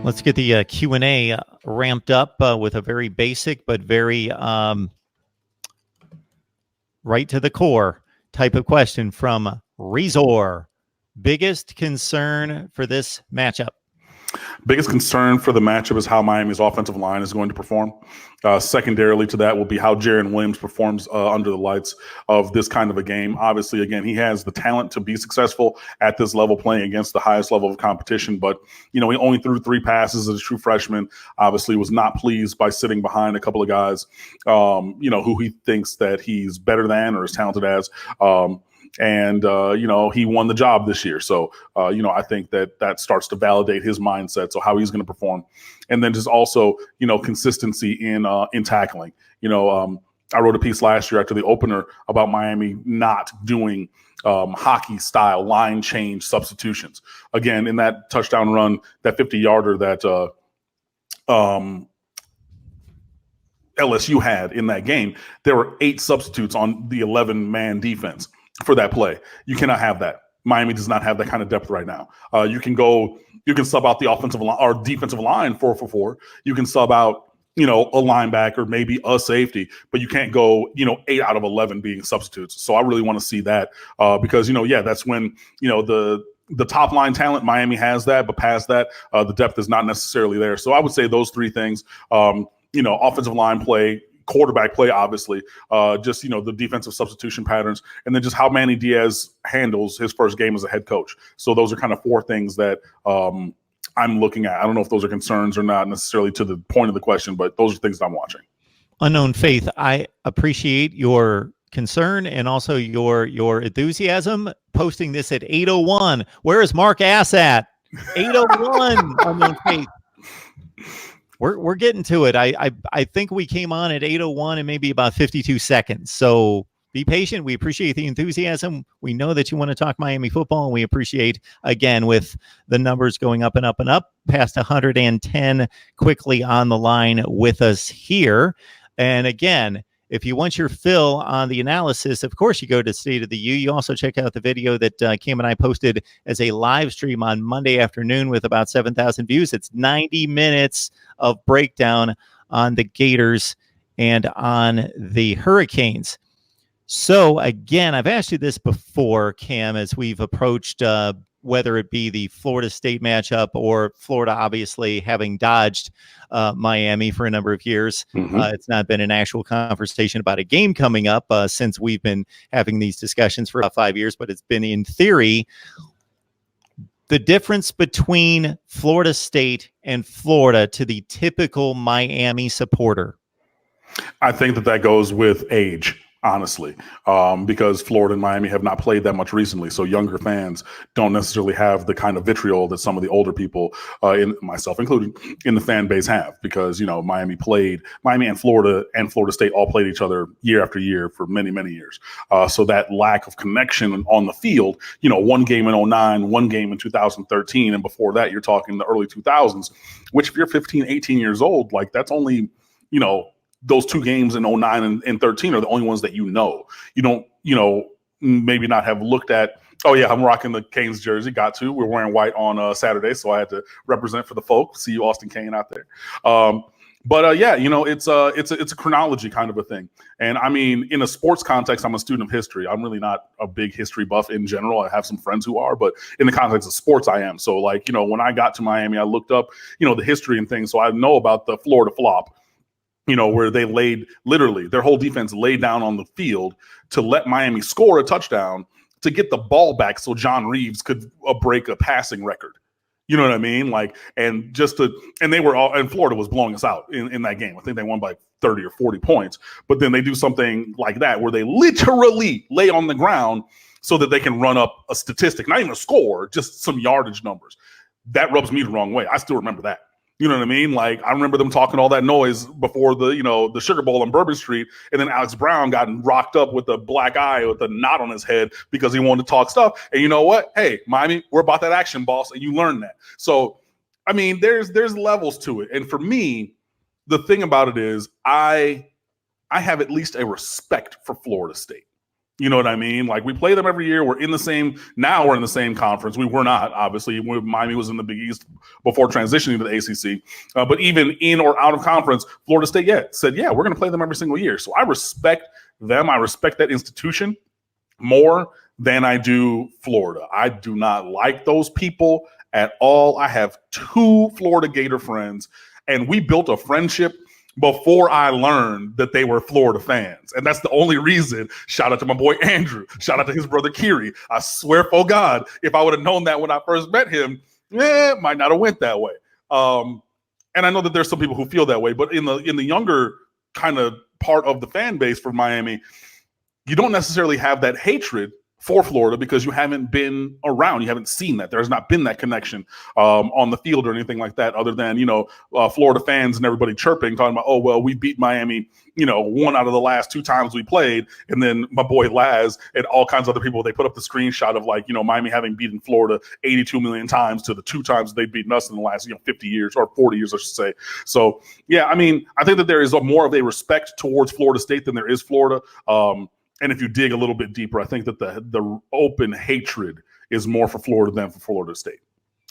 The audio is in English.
Let's get the Q&A ramped up with a very basic but very right to the core type of question from Rezor. Biggest concern for this matchup? Biggest concern for the matchup is how Miami's offensive line is going to perform. Secondarily to that will be how Jaron Williams performs under the lights of this kind of a game. Obviously, again, he has the talent to be successful at this level playing against the highest level of competition. But, he only threw 3 passes as a true freshman. Obviously was not pleased by sitting behind a couple of guys, who he thinks that he's better than or as talented as. And he won the job this year. So, I think that starts to validate his mindset. So how he's going to perform. And then just also, consistency in tackling. I wrote a piece last year after the opener about Miami not doing hockey style line change substitutions. Again, in that touchdown run, that 50-yarder that LSU had in that game, there were 8 substitutes on the 11-man defense for that play. You cannot have that. Miami does not have that kind of depth right now. You can sub out the offensive line or defensive line 4-for-4. You can sub out, a linebacker, maybe a safety, but you can't go, 8 out of 11 being substitutes. So I really want to see that because, that's when, the top line talent, Miami has that, but past that, the depth is not necessarily there. So I would say those 3 things, offensive line play, quarterback play, obviously, just, the defensive substitution patterns, and then just how Manny Diaz handles his first game as a head coach. So those are kind of 4 things that I'm looking at. I don't know if those are concerns or not necessarily to the point of the question, but those are things that I'm watching. Unknown Faith, I appreciate your concern and also your enthusiasm. Posting this at 8:01. Where is Mark Ass at? 8:01. Unknown Faith. We're getting to it. I think we came on at 8:01 and maybe about 52 seconds. So be patient. We appreciate the enthusiasm. We know that you want to talk Miami football, and we appreciate, again, with the numbers going up and up and up, past 110 quickly on the line with us here. And again, if you want your fill on the analysis, of course, you go to State of the U. You also check out the video that Kim and I posted as a live stream on Monday afternoon with about 7,000 views. It's 90 minutes of breakdown on the Gators and on the Hurricanes. So, again, I've asked you this before, Cam, as we've approached whether it be the Florida State matchup or Florida obviously having dodged Miami for a number of years. Mm-hmm. It's not been an actual conversation about a game coming up since we've been having these discussions for about 5 years, but it's been in theory. The difference between Florida State and Florida to the typical Miami supporter. I think that goes with age. Honestly, because Florida and Miami have not played that much recently. So younger fans don't necessarily have the kind of vitriol that some of the older people, in myself included, in the fan base have, because, Miami and Florida State all played each other year after year for many, many years. So that lack of connection on the field, one game in 2009, one game in 2013. And before that, you're talking the early 2000s, which if you're 15, 18 years old, like that's only, those 2 games in 2009 and 13 are the only ones that you don't, maybe not have looked at, oh yeah, I'm rocking the Canes jersey, got to. We're wearing white on Saturday, so I had to represent for the folk. See you, Austin Kane, out there. It's a chronology kind of a thing. And I mean, in a sports context, I'm a student of history. I'm really not a big history buff in general. I have some friends who are, but in the context of sports, I am. So when I got to Miami, I looked up, the history and things. So I know about the Florida flop, where they literally their whole defense laid down on the field to let Miami score a touchdown to get the ball back so John Reeves could break a passing record. You know what I mean? And they were all, and Florida was blowing us out in that game. I think they won by 30 or 40 points. But then they do something like that where they literally lay on the ground so that they can run up a statistic, not even a score, just some yardage numbers. That rubs me the wrong way. I still remember that. You know what I mean? I remember them talking all that noise before the Sugar Bowl on Bourbon Street, and then Alex Brown got rocked up with a black eye with a knot on his head because he wanted to talk stuff. And you know what? Hey, Miami, we're about that action, boss, and you learn that. So, I mean, there's levels to it. And for me, the thing about it is I have at least a respect for Florida State. You know what I mean? Like, we play them every year. We're in the same conference. We were not, obviously. Miami was in the Big East before transitioning to the ACC. But even in or out of conference, Florida State said, we're going to play them every single year. So I respect them. I respect that institution more than I do Florida. I do not like those people at all. I have 2 Florida Gator friends, and we built a friendship before I learned that they were Florida fans. And that's the only reason. Shout out to my boy Andrew. Shout out to his brother Kiri. I swear for God, if I would have known that when I first met him, it might not have went that way. And I know that there's some people who feel that way, but in the younger kind of part of the fan base for Miami, you don't necessarily have that hatred for Florida because you haven't been around. You haven't seen that. There's not been that connection on the field or anything like that, other than, Florida fans and everybody chirping, talking about, oh, well, we beat Miami, 1 out of the last 2 times we played. And then my boy Laz and all kinds of other people, they put up the screenshot of Miami having beaten Florida 82 million times to the 2 times they've beaten us in the last, 50 years or 40 years, I should say. So, I think that there is more of a respect towards Florida State than there is Florida. And if you dig a little bit deeper, I think that the open hatred is more for Florida than for Florida State.